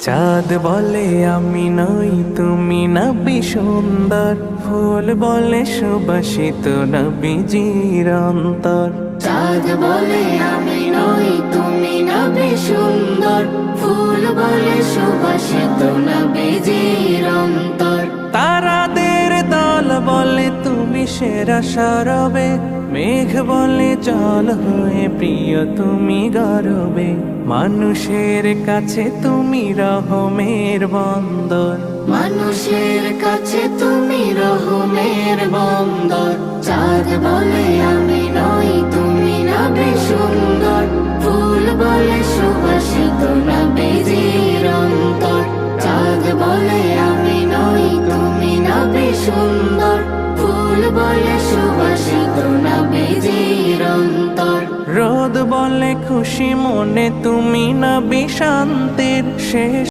চাঁদ বলে আমি নই তুমি নবী সুন্দর, ফুল বলে সুবাসিত নবীজির অন্তর। চাঁদ বলে আমি নই তুমি নবী সুন্দর, ফুল বলে সুবাসিত নবীজির অন্তর। তারাদের দল বলে তুমি সেরা সরবে, মেঘ বলে জল হয়ে প্রিয় তুমি গরবে। মানুষের কাছে তুমি রহমের বন্দর, মানুষের কাছে তুমি রহমের বন্দর। চাঁদ বলে আমি নই তুমি নবী সুন্দর, ফুল বলে সুবাসিত নবীজির অন্তর। চাঁদ বলে আমি নই তুমি নবী সুন্দর, ফুল বলে সুবাসিত নবীজির অন্তর। রোদ বলে খুশি মনে তুমি নবী শান্তির শেষ